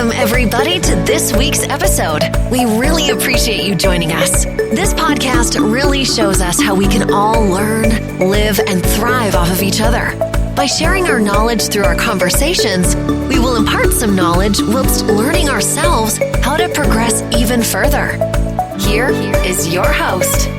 Welcome, everybody, to this week's episode. We really appreciate you joining us. This podcast really shows us how we can all learn, live, and thrive off of each other. By sharing our knowledge through our conversations, we will impart some knowledge whilst learning ourselves how to progress even further. Here is your host.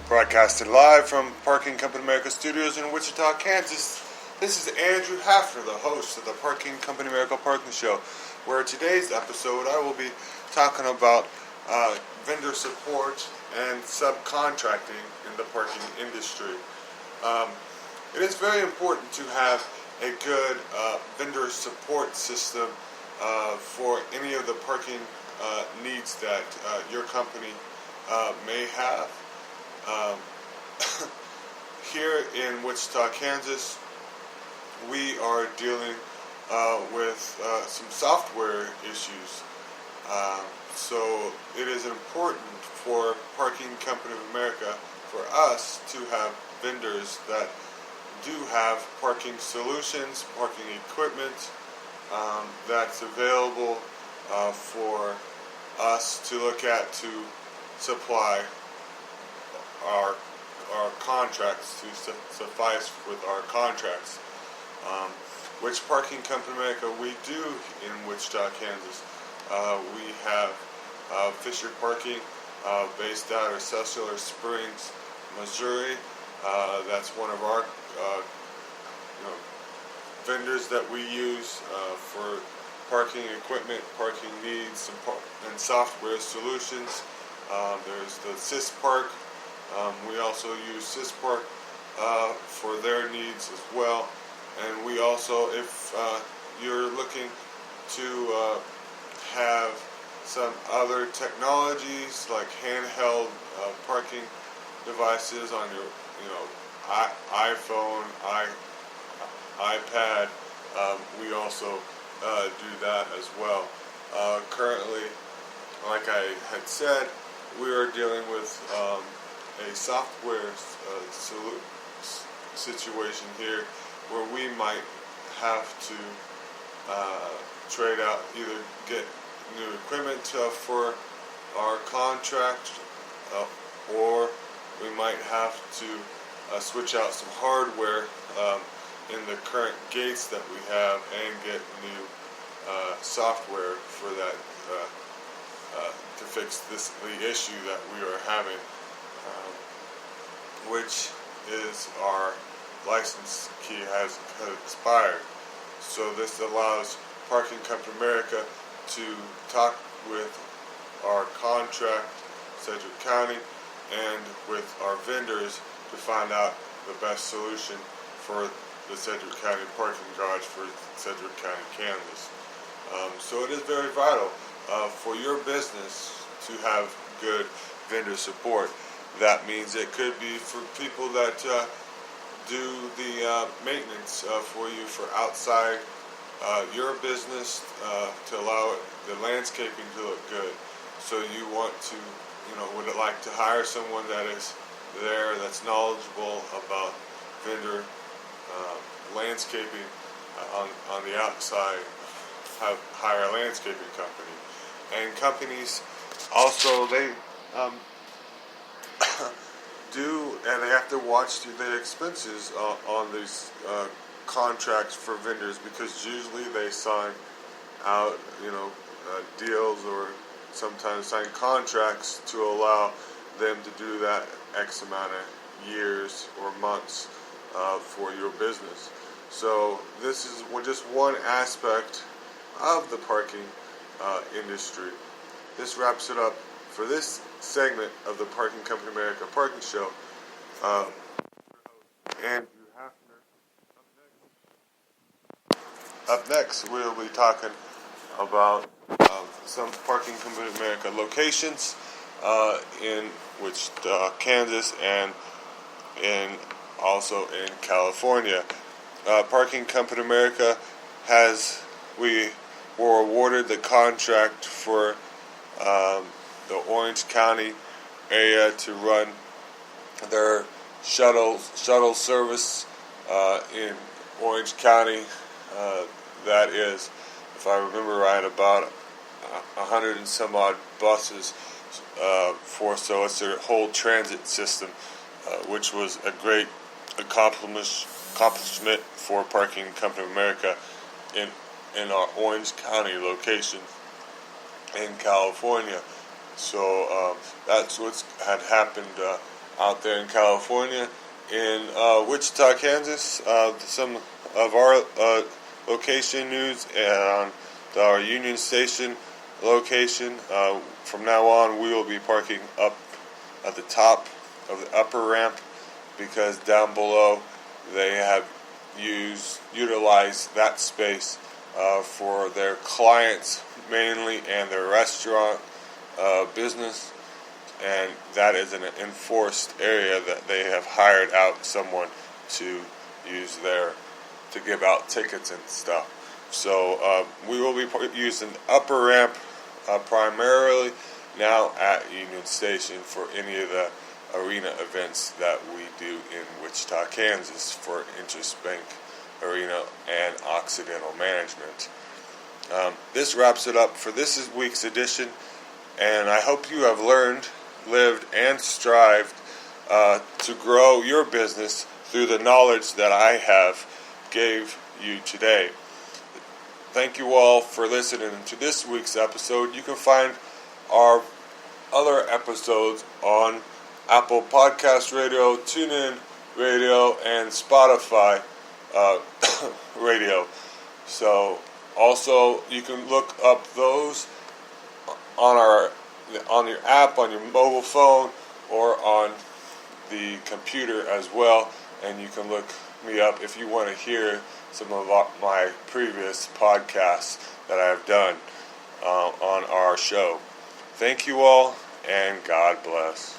Broadcasted live from Parking Company America Studios in Wichita, Kansas. This is Andrew Hafner, the host of the Parking Company America Parking Show, where today's episode I will be talking about vendor support and subcontracting in the parking industry. It is very important to have a good vendor support system for any of the parking needs that your company may have. Here in Wichita, Kansas, we are dealing with some software issues. So it is important for Parking Company of America for us to have vendors that do have parking solutions, parking equipment that's available for us to look at to supply our contracts, to suffice with our contracts. Which Parking Company America we do in Wichita, Kansas. We have Fisher Parking based out of Cellular Springs, Missouri. That's one of our vendors that we use for parking equipment, parking needs, and software solutions. There's the SysPark. We also use SysPark for their needs as well. And we also, if you're looking to have some other technologies like handheld parking devices on your, iPhone, iPad, we also do that as well. Currently, like I had said, we are dealing with a software situation here where we might have to trade out, either get new equipment for our contract, or we might have to switch out some hardware in the current gates that we have and get new software for that to fix the issue that we are having, which is our license key has expired. So this allows Parking Company America to talk with our contract, Sedgwick County, and with our vendors to find out the best solution for the Sedgwick County parking garage for Sedgwick County, Kansas. So it is very vital for your business to have good vendor support. That means it could be for people that do the maintenance for you for outside your business to allow the landscaping to look good. So you want to, would like to hire someone that is there, that's knowledgeable about vendor landscaping on the outside, hire a landscaping company. And companies also, they do, and they have to watch their expenses on these contracts for vendors, because usually they sign out, deals, or sometimes sign contracts to allow them to do that X amount of years or months for your business. So this is just one aspect of the parking industry. This wraps it up for this segment of the Parking Company America Parking Show. Andrew Hafner. Up next, we'll be talking about some Parking Company America locations in Wichita, Kansas, and also in California. Parking Company America we were awarded the contract for the Orange County area to run their shuttle service in Orange County. That is, if I remember right, about 100 and some odd buses so it's their whole transit system, which was a great accomplishment for Parking Company of America in our Orange County location in California. So that's what had happened out there in California. In Wichita, Kansas, some of our location news and on our Union Station location. From now on, we will be parking up at the top of the upper ramp, because down below they have utilized that space for their clients mainly and their restaurant business, and that is an enforced area that they have hired out someone to use there to give out tickets and stuff. So we will be using the upper ramp primarily now at Union Station for any of the arena events that we do in Wichita, Kansas for Interest Bank Arena and Occidental Management. This wraps it up for this week's edition, and I hope you have learned, lived, and strived to grow your business through the knowledge that I have gave you today. Thank you all for listening to this week's episode. You can find our other episodes on Apple Podcast Radio, TuneIn Radio, and Spotify Radio. So also you can look up those on your app, on your mobile phone, or on the computer as well. And you can look me up if you want to hear some of my previous podcasts that I have done on our show. Thank you all, and God bless.